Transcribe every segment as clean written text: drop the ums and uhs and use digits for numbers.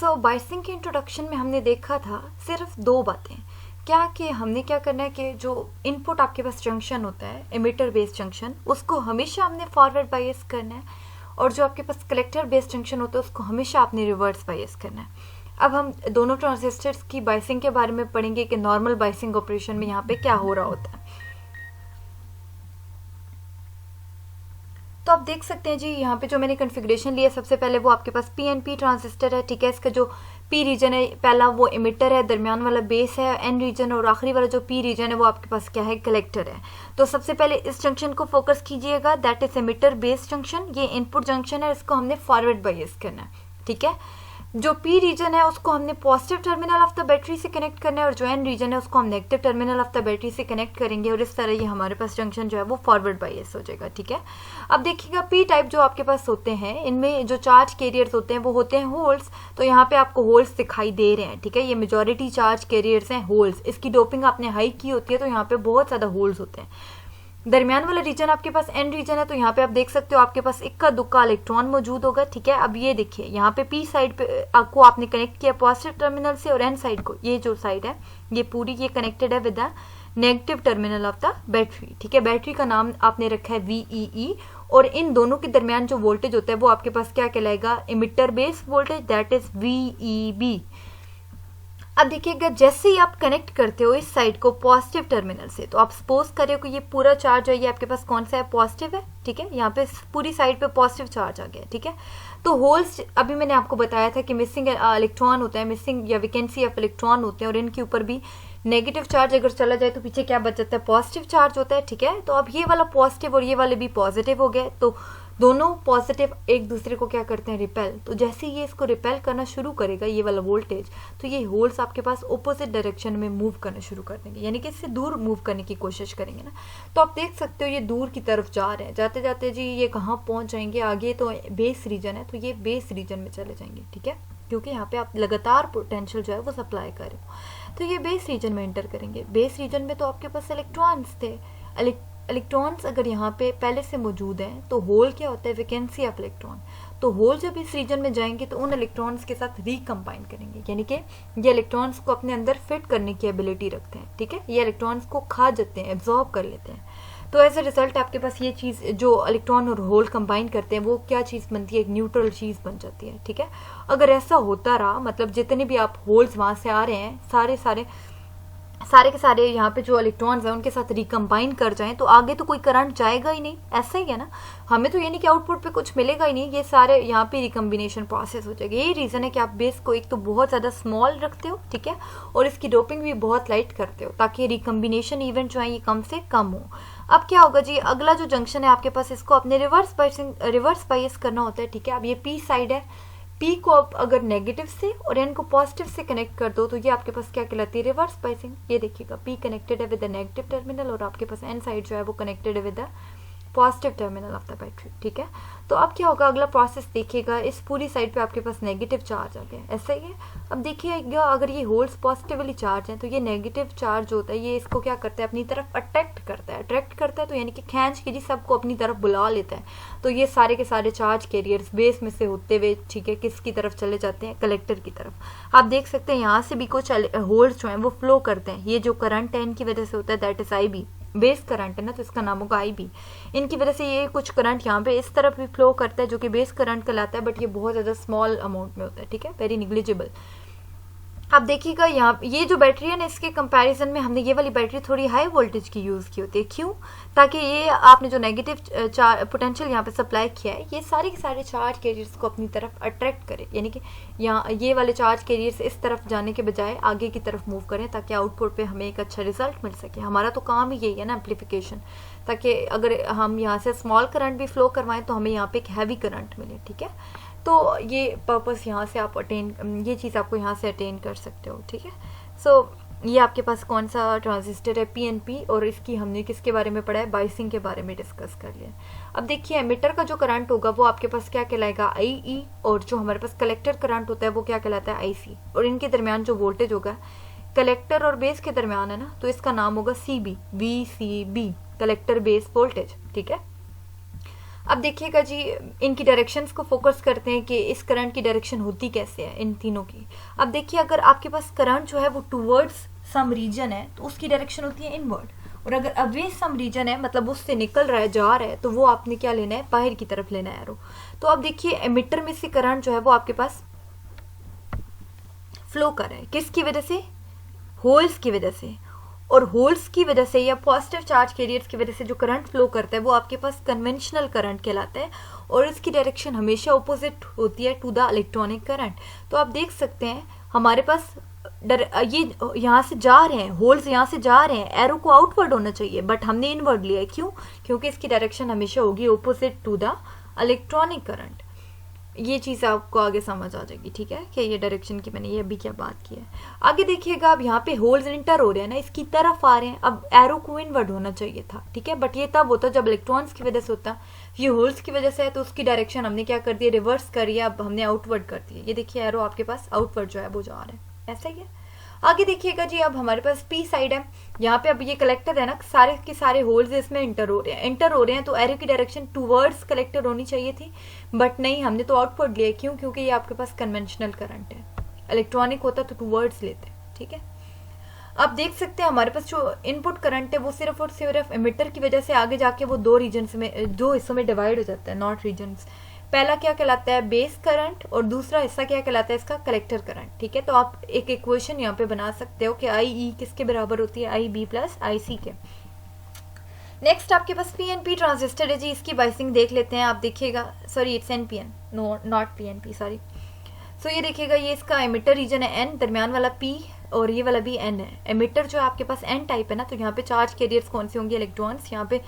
सो biasing के introduction में हमने देखा था सिर्फ दो बातें, क्या कि हमने क्या करना है कि जो इनपुट आपके पास जंक्शन होता है एमिटर बेस्ड जंक्शन, उसको हमेशा हमने फॉरवर्ड बायस करना है, और जो आपके पास कलेक्टर बेस्ड जंक्शन होता है उसको हमेशा आपने रिवर्स बायस करना है। अब हम दोनों ट्रांजिस्टर्स की बायसिंग के बारे में पढ़ेंगे कि नॉर्मल बायसिंग ऑपरेशन में यहाँ पे क्या हो रहा होता है। तो आप देख सकते हैं जी, यहाँ पे जो मैंने कॉन्फ़िगरेशन लिया सबसे पहले वो आपके पास पीएनपी ट्रांजिस्टर है, ठीक है। इसका जो पी रीजन है पहला वो इमिटर है, दरमियान वाला बेस है एन रीजन, और आखिरी वाला जो पी रीजन है वो आपके पास क्या है, कलेक्टर है। तो सबसे पहले इस जंक्शन को फोकस कीजिएगा, that is emitter base junction. ये इनपुट जंक्शन है, इसको हमने फॉरवर्ड बायस करना है, ठीक है। जो पी रीजन है उसको हमने positive terminal of the battery से कनेक्ट करना है, और जो एन रीजन है उसको हम negative terminal of the battery से कनेक्ट करेंगे, और इस तरह ये हमारे पास जंक्शन जो है वो फॉरवर्ड बायस हो जाएगा, ठीक है। अब देखिएगा पी टाइप जो आपके पास होते हैं इनमें जो चार्ज कैरियर्स होते हैं वो होते हैं होल्स। तो यहाँ पे आपको होल्स दिखाई दे रहे हैं, ठीक है। ये मेजॉरिटी चार्ज कैरियर्स हैं होल्स। इसकी डोपिंग आपने हाई की होती है तो यहाँ पे बहुत ज़्यादा होल्स होते हैं। दरमियान वाला रीजन आपके पास एन रीजन है, तो यहाँ पे आप देख सकते हो आपके पास इक्का दुक्का इलेक्ट्रॉन मौजूद होगा, ठीक है। अब ये देखिए यहाँ पे पी साइड पे आपको आपने कनेक्ट किया पॉजिटिव टर्मिनल से, और एन साइड को ये जो साइड है ये पूरी ये कनेक्टेड है with the negative terminal of the battery, ठीक है। बैटरी का नाम आपने रखा है VEE, और इन दोनों के दरमियान जो वोल्टेज होता है वो आपके पास क्या कहलाएगा, emitter base voltage, that is VEB। अब देखिएगा जैसे ही आप कनेक्ट करते हो इस साइड को पॉजिटिव टर्मिनल से, तो आप सपोज करें कि ये पूरा चार्ज है ये आपके पास कौन सा है, पॉजिटिव है, ठीक है। यहाँ पे पूरी साइड पे पॉजिटिव चार्ज आ गया, ठीक है। तो होल्स अभी मैंने आपको बताया था कि मिसिंग इलेक्ट्रॉन होता है, मिसिंग या वैकेंसी ऑफ इलेक्ट्रॉन होते हैं, और इनके ऊपर भी नेगेटिव चार्ज अगर चला जाए तो पीछे क्या बच जाता है, पॉजिटिव चार्ज होता है, ठीक है। तो अब ये वाला पॉजिटिव और ये वाले भी पॉजिटिव हो गए, तो दोनों पॉजिटिव एक दूसरे को क्या करते हैं, रिपेल। तो जैसे ये इसको रिपेल करना शुरू करेगा ये वाला वोल्टेज, तो ये होल्स आपके पास ऑपोजिट डायरेक्शन में मूव करना शुरू कर देंगे, यानी कि इससे दूर मूव करने की कोशिश करेंगे ना। तो आप देख सकते हो ये दूर की तरफ जा रहे हैं, जाते जाते जी ये कहाँ पहुंच जाएंगे, आगे तो बेस रीजन है तो ये बेस रीजन में चले जाएंगे, ठीक है, क्योंकि यहाँ पे आप लगातार पोटेंशियल जो है वो सप्लाई कर रहे हो। तो ये बेस रीजन में एंटर करेंगे। बेस रीजन में तो आपके पास इलेक्ट्रॉन्स थे, इलेक्ट्रॉन्स अगर यहाँ पे पहले से मौजूद हैं तो होल क्या होता है, वैकेंसी ऑफ इलेक्ट्रॉन। तो होल जब इस रीजन में जाएंगे तो उन इलेक्ट्रॉन्स के साथ रिकम्बाइन करेंगे, यानी कि ये इलेक्ट्रॉन्स को अपने अंदर फिट करने की एबिलिटी रखते हैं, ठीक है। ये इलेक्ट्रॉन्स को खा जाते हैं, एब्जॉर्ब कर लेते हैं। तो एज ए रिजल्ट आपके पास ये चीज़ जो इलेक्ट्रॉन और होल कंबाइन करते हैं वो क्या चीज़ बनती है, एक न्यूट्रल चीज़ बन जाती है, ठीक है। अगर ऐसा होता रहा, मतलब जितने भी आप होल्स वहाँ से आ रहे हैं सारे के सारे यहाँ पे जो इलेक्ट्रॉन्स हैं उनके साथ रिकम्बाइन कर जाएं, तो आगे तो कोई करंट जाएगा ही नहीं, ऐसा ही है ना। हमें तो ये नहीं कि आउटपुट पे कुछ मिलेगा ही नहीं, ये सारे यहाँ पे रिकम्बिनेशन प्रोसेस हो जाएगा। यही रीज़न है कि आप बेस को एक तो बहुत ज़्यादा स्मॉल रखते हो, ठीक है, और इसकी डोपिंग भी बहुत लाइट करते हो ताकि रिकम्बिनेशन इवेंट जो है ये कम से कम हो। अब क्या होगा जी, अगला जो जंक्शन है आपके पास इसको अपने रिवर्स बायस करना होता है, ठीक है। अब ये पी साइड है, पी को आप अगर नेगेटिव से और एन को पॉजिटिव से कनेक्ट कर दो तो ये आपके पास क्या कहलाती है, रिवर्स बायसिंग। ये देखिएगा पी कनेक्टेड है विद द नेगेटिव टर्मिनल, और आपके पास एन साइड जो है वो कनेक्टेड है with the positive terminal of the battery, ठीक है। तो अब क्या होगा, अगला प्रोसेस देखिएगा, इस पूरी साइड पे आपके पास नेगेटिव चार्ज आ गया, ऐसा ही है। अब देखिएगा अगर ये होल्स पॉजिटिवली चार्ज हैं तो ये नेगेटिव चार्ज होता है ये इसको क्या करता है, अपनी तरफ अट्रैक्ट करता है, तो यानी कि खींच के जी सबको अपनी तरफ बुला लेता है। तो ये सारे के सारे चार्ज कैरियर्स बेस में से होते हुए, ठीक है, किसकी तरफ चले जाते हैं, कलेक्टर की तरफ। आप देख सकते हैं यहाँ से भी कुछ होल्स जो हैं वो फ्लो करते हैं। ये जो करंट है इनकी वजह से होता है, that is IB, base current है ना तो इसका नाम होगा IB। इनकी वजह से ये कुछ करंट यहाँ पे इस तरफ भी फ्लो करता है जो कि बेस करंट कहलाता है, बट ये बहुत ज़्यादा स्मॉल अमाउंट में होता है, ठीक है, वेरी निग्लिजिबल। अब देखिएगा यहाँ ये जो बैटरी है ना इसके कंपैरिजन में हमने ये वाली बैटरी थोड़ी हाई वोल्टेज की यूज़ की होती है। क्यों? ताकि ये आपने जो नेगेटिव पोटेंशियल यहाँ पे सप्लाई किया है ये सारे के सारे चार्ज कैरियर्स को अपनी तरफ अट्रैक्ट करे, यानी कि यहाँ ये वाले चार्ज कैरियर्स इस तरफ जाने के बजाय आगे की तरफ मूव करें ताकि आउटपुट पे हमें एक अच्छा रिजल्ट मिल सके। हमारा तो काम ही यही है ना, एम्पलीफिकेशन, ताकि अगर हम यहाँ से स्मॉल करंट भी फ्लो करवाएं तो हमें यहाँ पे एक हैवी करंट मिले, ठीक है। तो ये पर्पस यहाँ से आप ये चीज़ आपको यहाँ से अटेन कर सकते हो, ठीक है। सो ये आपके पास कौन सा ट्रांजिस्टर है, PNP, और इसकी हमने किसके बारे में पढ़ा है, बाइसिंग के बारे में डिस्कस कर लिया। अब देखिए एमिटर का जो करंट होगा वो आपके पास क्या कहलाएगा, IE, और जो हमारे पास कलेक्टर करंट होता है वो क्या कहलाता है, IC, और इनके दरमियान जो वोल्टेज होगा कलेक्टर और बेस के दरमियान है ना, तो इसका नाम होगा VCB, कलेक्टर बेस वोल्टेज, ठीक है। अब देखिएगा जी, इनकी डायरेक्शंस को फोकस करते हैं कि इस करंट की डायरेक्शन होती कैसे है इन तीनों की। अब देखिए, अगर आपके पास करंट जो है वो टूवर्ड्स सम रीजन है तो उसकी डायरेक्शन होती है इनवर्ड, और अगर अवे सम रीजन है मतलब उससे निकल रहा है, जा रहा है, तो वो आपने क्या लेना है, बाहर की तरफ लेना है एरो। तो अब देखिए, एमिटर में से करंट जो है वो आपके पास फ्लो कर रहा है, किसकी वजह से, होल्स की वजह से, और होल्स की वजह से या पॉजिटिव चार्ज कैरियर्स की वजह से जो करंट फ्लो करता है वो आपके पास कन्वेंशनल करंट कहलाता है, और इसकी डायरेक्शन हमेशा ऑपोजिट होती है टू द इलेक्ट्रॉनिक करंट। तो आप देख सकते हैं हमारे पास ये यहाँ से जा रहे हैं, होल्स यहाँ से जा रहे हैं, एरो को आउटवर्ड होना चाहिए, बट हमने इनवर्ड लिया है। क्यों? क्योंकि इसकी डायरेक्शन हमेशा होगी opposite to the electronic current. ये चीज़ आपको आगे समझ आ जाएगी, ठीक है, कि ये डायरेक्शन की मैंने ये अभी क्या बात की है। आगे देखिएगा, अब यहाँ पे होल्स इंटर हो रहे हैं ना, इसकी तरफ आ रहे हैं, अब एरो को इनवर्ड होना चाहिए था, ठीक है, बट ये तब होता जब इलेक्ट्रॉन्स की वजह से होता। ये होल्स की वजह से है तो उसकी डायरेक्शन हमने क्या कर दिया, रिवर्स करी, अब हमने आउटवर्ड कर दिया। ये देखिए, एरो आपके पास आउटवर्ड जो है वो जा रहा है, ऐसा ही है। आगे देखिएगा जी, अब हमारे पास पी साइड है, यहाँ पे अब ये कलेक्टर है ना, सारे के सारे होल्स इसमें इंटर हो रहे हैं, तो एरो की डायरेक्शन टूवर्ड्स कलेक्टर होनी चाहिए थी, बट नहीं, हमने तो आउटवर्ड लिया। क्यों? क्योंकि ये आपके पास कन्वेंशनल करंट है, इलेक्ट्रॉनिक होता तो टूवर्ड्स लेते, ठीक है। आप देख सकते हैं हमारे पास जो इनपुट करंट है वो सिर्फ और सिर्फ एमिटर की वजह से आगे जाके वो दो हिस्सों में डिवाइड हो जाता है, नॉट रीजन्स। पहला क्या कहलाता है, बेस करंट, और दूसरा हिस्सा क्या कहलाता है, इसका कलेक्टर करंट, ठीक है। तो आप एक इक्वेशन यहाँ पे बना सकते हो कि आई ई किसके बराबर होती है, आई बी प्लस आई सी के। नेक्स्ट आपके पास पी एन पी ट्रांजिस्टर है जी, इसकी बाइसिंग देख लेते हैं। आप देखिएगा, sorry it's N P N, no not P N P, sorry. So ये देखिएगा, ये इसका एमिटर रीजन है एन, दरमियान वाला पी, और ये वाला भी एन है। एमिटर जो आपके पास एन टाइप है ना, तो यहाँ पे चार्ज कैरियर्स कौन से होंगे, इलेक्ट्रॉन्स। यहाँ पे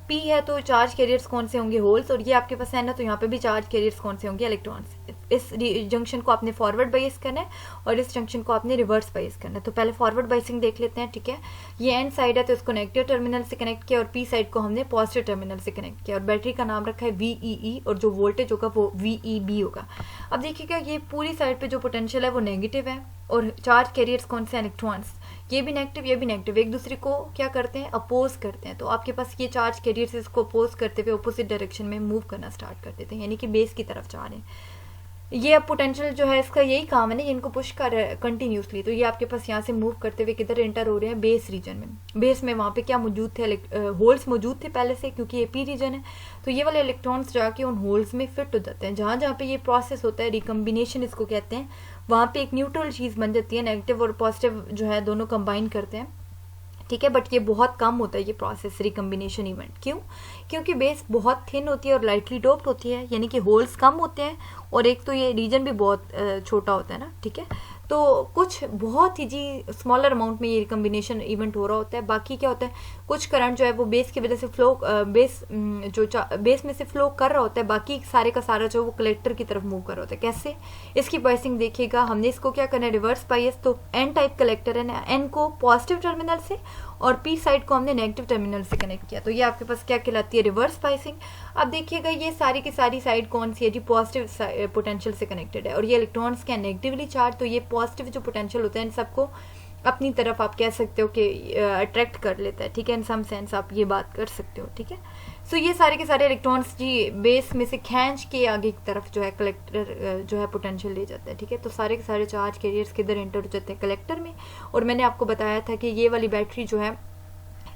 पी है तो चार्ज कैरियर्स कौन से होंगे, होल्स, और ये आपके पास एन है तो यहाँ पे भी चार्ज कैरियर्स कौन से होंगे, इलेक्ट्रॉन्स। इस जंक्शन को आपने फॉरवर्ड बाइस करना है और इस जंक्शन को आपने रिवर्स बाइस करना है। तो पहले फॉरवर्ड बाइसिंग देख लेते हैं, ठीक है। ये एन साइड है तो इसको नेगेटिव टर्मिनल से कनेक्ट किया, और पी साइड को हमने पॉजिटिव टर्मिनल से कनेक्ट किया, और बैटरी का नाम रखा है VEE, और जो वोल्टेज होगा वो VEB होगा। अब देखिएगा, ये पूरी साइड पे जो पोटेंशियल है वो नेगेटिव है, और चार्ज कैरियर्स कौन से, इलेक्ट्रॉन्स। ये भी नेगेटिव, ये भी नेगेटिव, एक दूसरे को क्या करते हैं, अपोज करते हैं। तो आपके पास ये चार्ज कैरियर्स इसको अपोज करते हुए अपोजिट डायरेक्शन में मूव करना स्टार्ट कर देते हैं, यानी कि बेस की तरफ जा रहे हैं। ये अब पोटेंशियल जो है इसका यही काम है ना, इनको पुश कर कंटिन्यूसली। तो ये आपके पास यहाँ से मूव करते हुए किधर एंटर हो रहे हैं, बेस रीजन में। बेस में वहाँ पे क्या मौजूद थे, होल्स मौजूद थे पहले से, क्योंकि ये पी रीजन है। तो ये वाले इलेक्ट्रॉन्स जाके उन होल्स में फिट हो जाते हैं। जहाँ जहाँ पे ये प्रोसेस होता है, रिकम्बिनेशन इसको कहते हैं, वहाँ पे एक न्यूट्रल चीज़ बन जाती है, नेगेटिव और पॉजिटिव जो है दोनों कंबाइन करते हैं, ठीक है। बट ये बहुत कम होता है ये प्रोसेस, रिकम्बिनेशन इवेंट। क्यों? क्योंकि बेस बहुत थिन होती है और लाइटली डोप्ड होती है, यानी कि होल्स कम होते हैं, और एक तो ये रीजन भी बहुत छोटा होता है ना, ठीक है। तो कुछ बहुत ही जी स्मॉलर अमाउंट में ये रिकम्बिनेशन इवेंट हो रहा होता है। बाकी क्या होता है, कुछ करंट जो है वो बेस की वजह से फ्लो, बेस में से फ्लो कर रहा होता है, बाकी सारे का सारा जो है वो कलेक्टर की तरफ मूव कर रहा होता है। कैसे? इसकी बाइसिंग देखिएगा, हमने इसको क्या करना है, रिवर्स बाइस। तो एन टाइप कलेक्टर है ना, एन को पॉजिटिव टर्मिनल से और पी साइड को हमने नेगेटिव टर्मिनल से कनेक्ट किया, तो ये आपके पास क्या कहलाती है, रिवर्स बाइसिंग। अब देखिएगा, ये सारी की सारी साइड कौन सी है जी, पॉजिटिव पोटेंशियल से कनेक्टेड है, और ये इलेक्ट्रॉन्स क्या नेगेटिवली चार्ज। तो ये पॉजिटिव जो पोटेंशियल होता है इन सबको अपनी तरफ आप कह सकते हो कि अट्रैक्ट कर लेता है, ठीक है। इन सम सेंस आप ये बात कर सकते हो, ठीक है। सो ये सारे के सारे इलेक्ट्रॉन्स जी बेस में से खींच के आगे की तरफ जो है कलेक्टर जो है पोटेंशियल ले जाता है, ठीक है। तो सारे के सारे चार्ज कैरियर्स किधर एंटर हो जाते हैं, कलेक्टर में। और मैंने आपको बताया था कि ये वाली बैटरी जो है,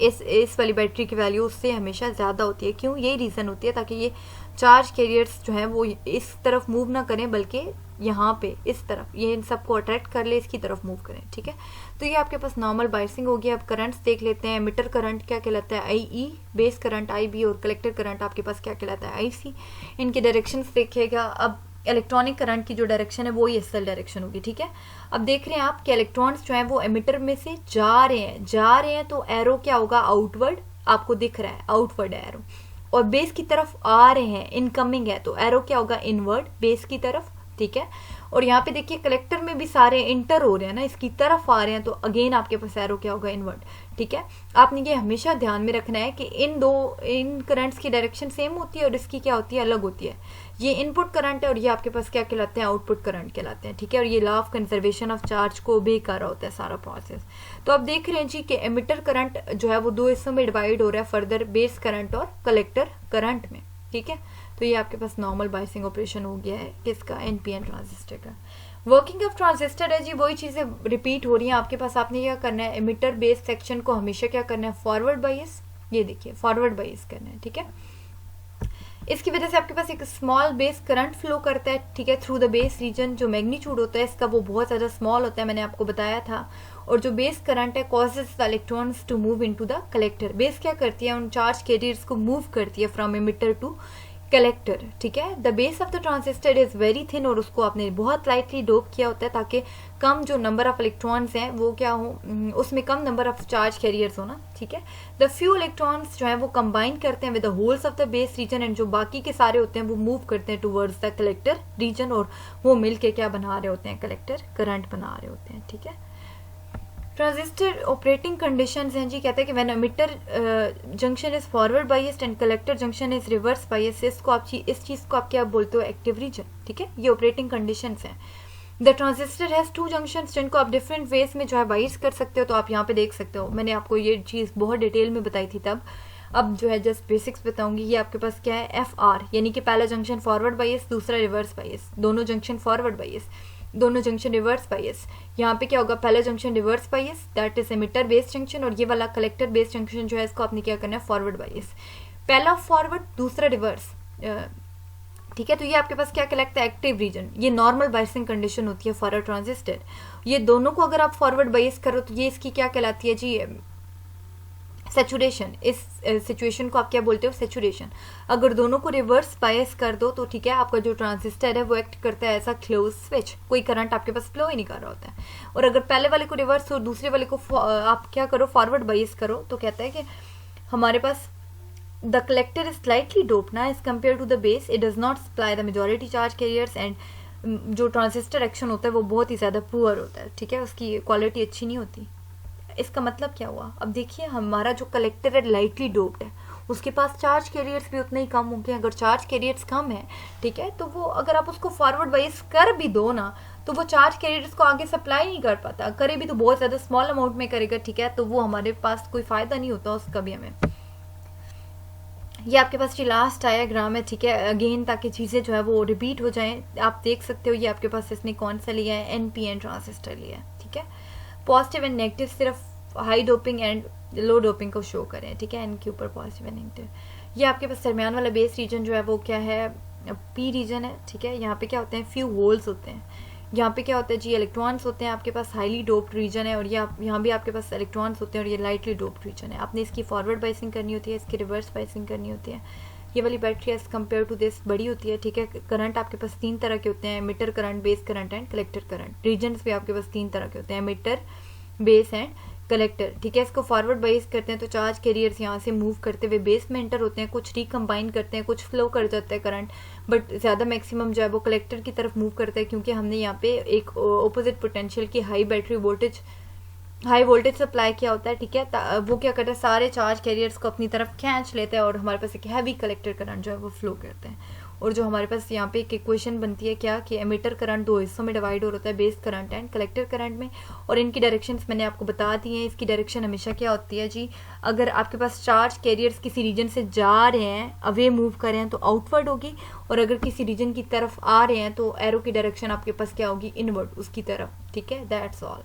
इस वाली बैटरी की वैल्यू उससे हमेशा ज़्यादा होती है। क्यों? यही रीज़न होती है, ताकि ये चार्ज कैरियर्स जो है वो इस तरफ मूव ना करें, बल्कि यहाँ पे इस तरफ ये इन सबको अट्रैक्ट कर ले, इसकी तरफ मूव करें, ठीक है। तो ये आपके पास नॉर्मल बाइसिंग होगी। अब करंट्स देख लेते हैं। एमिटर करंट क्या कहलाता है, IE, बेस करंट IB, और कलेक्टर करंट आपके पास क्या कहलाता है, IC। इनके डायरेक्शंस देखिएगा। अब इलेक्ट्रॉनिक करंट की जो डायरेक्शन है वो ये सेल डायरेक्शन होगी, ठीक है। अब देख रहे हैं आप कि इलेक्ट्रॉन्स जो हैं वो एमिटर में से जा रहे हैं, तो एरो क्या होगा, आउटवर्ड आपको दिख रहा है, आउटवर्ड एरो। और बेस की तरफ आ रहे हैं, इनकमिंग है, तो एरो क्या होगा, इनवर्ड, बेस की तरफ, ठीक है। और यहाँ पे देखिए कलेक्टर में भी सारे इंटर हो रहे हैं ना, इसकी तरफ आ रहे हैं, तो अगेन आपके पास एरो क्या होगा, इनवर्ड, ठीक है। आपने ये हमेशा ध्यान में रखना है कि इन करंट्स की डायरेक्शन सेम होती है और इसकी क्या होती है, अलग होती है। ये इनपुट करंट है और ये आपके पास क्या कहलाते हैं, आउटपुट करंट कहलाते हैं, ठीक है। और ये law of conservation of charge को भी कर रहा होता है सारा प्रोसेस। तो अब देख रहे हैं जी कि एमिटर करंट जो है वो दो हिस्सों में डिवाइड हो रहा है फर्दर, बेस करंट और कलेक्टर करंट में, ठीक है। तो ये आपके पास नॉर्मल बायसिंग ऑपरेशन हो गया है किसका, एनपीएन ट्रांजिस्टर का। वर्किंग ऑफ ट्रांजिस्टर है जी, वही चीज़ें रिपीट हो रही हैं आपके पास। आपने क्या करना है, एमिटर बेस सेक्शन को हमेशा क्या करना है, फॉरवर्ड बायस, ये देखिए फॉरवर्ड बायस करना है, ठीक है। इसकी वजह से आपके पास एक स्मॉल बेस करंट फ्लो करता है, ठीक है, थ्रू द बेस रीजन। जो मैग्नीट्यूड होता है इसका वो बहुत ज़्यादा स्मॉल होता है, मैंने आपको बताया था। और जो बेस करंट है causes the electrons to move into the collector. Base क्या करती है, उन चार्ज कैरियर्स को मूव करती है फ्रॉम एमिटर टू कलेक्टर, ठीक है। The base of the transistor is very thin, और उसको आपने बहुत लाइटली डोप किया होता है ताकि कम जो नंबर ऑफ इलेक्ट्रॉन्स हैं वो क्या हो, उसमें कम नंबर ऑफ चार्ज कैरियर्स हो ना, ठीक है। द फ्यू इलेक्ट्रॉन्स जो है वो कंबाइन करते हैं with the holes of the base reason, and जो बाकी के सारे होते हैं वो मूव करते हैं टुवर्ड्स द कलेक्टर रीजन, और वो मिलके क्या बना रहे होते हैं, कलेक्टर करंट बना रहे होते हैं, ठीक है। ट्रांजिस्टर ऑपरेटिंग कंडीशंस हैं जी, कहते हैं कि when emitter junction is forward biased and collector junction is reverse biased, इसको आप इस चीज़ को आप क्या बोलते हो, एक्टिव रीजन, ठीक है। ये ऑपरेटिंग कंडीशंस हैं। The transistor has two junctions जिनको आप डिफरेंट वेज में जो है बायस कर सकते हो। तो आप यहाँ पे देख सकते हो, मैंने आपको ये चीज़ बहुत डिटेल में बताई थी तब। अब जो है जस्ट बेसिक्स बताऊंगी। ये आपके पास क्या है, एफ आर, यानी कि पहला जंक्शन फॉरवर्ड बायस, दूसरा रिवर्स बायस, दोनों जंक्शन फॉरवर्ड बायस, दोनों जंक्शन रिवर्स बायस। यहाँ पे क्या होगा, पहला junction reverse bias that is emitter base junction, और ये वाला कलेक्टर बेस जंक्शन जो है इसको आपने क्या करना है, फॉरवर्ड बायस। पहला फॉरवर्ड, दूसरा रिवर्स, ठीक है। तो ये आपके पास क्या कहलाता है, एक्टिव रीजन। ये नॉर्मल बायसिंग कंडीशन होती है फॉर अ ट्रांजिस्टर। ये दोनों को अगर आप फॉरवर्ड बायस करो तो ये इसकी क्या कहलाती है जी, सैचुरेशन। इस सिचुएशन को आप क्या बोलते हो, सैचुरेशन। अगर दोनों को रिवर्स बायस कर दो तो ठीक है, आपका जो ट्रांजिस्टर है वो एक्ट करता है ऐसा क्लोज स्विच, कोई करंट आपके पास फ्लो ही नहीं कर रहा होता है। और अगर पहले वाले को रिवर्स और दूसरे वाले को आप क्या करो, फॉरवर्ड बायस करो, तो कहता है कि हमारे पास the collector is slightly dope ना as compare to the base, it does not supply the majority charge carriers, and जो ट्रांजिस्टर एक्शन होता है वो बहुत ही ज़्यादा पुअर होता है, ठीक है, उसकी क्वालिटी अच्छी नहीं होती। इसका मतलब क्या हुआ, अब देखिए हमारा जो कलेक्टर है लाइटली डोप्ड है, उसके पास चार्ज कैरियर्स भी उतने ही कम होंगे। अगर चार्ज कैरियर्स कम है, ठीक है, तो वो अगर आप उसको फॉरवर्ड बायस कर भी दो ना, तो वो चार्ज कैरियर्स को आगे सप्लाई नहीं कर पाता, करे भी तो बहुत ज़्यादा स्मॉल अमाउंट में करेगा, ठीक है, तो वो हमारे पास कोई फ़ायदा नहीं होता उसका भी हमें। ये आपके पास जो लास्ट डायग्राम है, ठीक है, अगेन ताकि चीज़ें जो है वो रिपीट हो जाएं, आप देख सकते हो। ये आपके पास इसने कौन सा लिया है, एनपीएन ट्रांजिस्टर लिया है, ठीक है। पॉजिटिव एंड नेगेटिव सिर्फ high doping and low doping को शो करें, ठीक है, एन के ऊपर पॉजिटिव एंड नेगेटिव। ये आपके पास दरमियान वाला बेस रीजन जो है वो क्या है, पी रीजन है, ठीक है। यहाँ पे क्या होते हैं, फ्यू होल्स होते हैं। यहाँ पे क्या होता है जी, इलेक्ट्रॉन्स होते हैं आपके पास, हाईली डोप्ड रीजन है, और ये यहाँ भी आपके पास इलेक्ट्रॉन्स होते हैं, और ये लाइटली डोप्ड रीजन है। आपने इसकी फॉरवर्ड बायसिंग करनी होती है, इसकी रिवर्स बायसिंग करनी होती है। ये वाली battery as compare to this बड़ी होती है, ठीक है। करंट आपके पास 3 तरह के होते हैं, emitter current, base current and collector current. Reasons भी आपके पास 3 तरह के होते हैं, एमिटर, बेस एंड कलेक्टर, ठीक है। इसको फॉरवर्ड बायस करते हैं तो चार्ज कैरियर्स यहाँ से मूव करते हुए बेस में एंटर होते हैं, कुछ रिकम्बाइन करते हैं, कुछ फ्लो कर जाता है करंट, बट ज़्यादा मैक्सिमम जो है वो कलेक्टर की तरफ मूव करता है, क्योंकि हमने यहाँ पे एक ऑपोजिट पोटेंशियल की high battery voltage, high voltage supply किया होता है, ठीक है। वो क्या करता है, सारे चार्ज कैरियर्स को अपनी तरफ खींच लेता है, और हमारे पास एक हैवी कलेक्टर करंट जो है वो फ्लो करते हैं। और जो हमारे पास यहाँ पे एक इक्वेशन बनती है क्या, कि एमिटर करंट 2 हिस्सों में डिवाइड हो रहा है, base current and collector current में, और इनकी डायरेक्शंस मैंने आपको बता दी हैं। इसकी डायरेक्शन हमेशा क्या होती है जी, अगर आपके पास चार्ज कैरियर्स किसी रीजन से जा रहे हैं, अवे मूव कर रहे हैं, तो आउटवर्ड होगी, और अगर किसी रीजन की तरफ आ रहे हैं तो एरो की डायरेक्शन आपके पास क्या होगी, इनवर्ड, उसकी तरफ, ठीक है। That's all.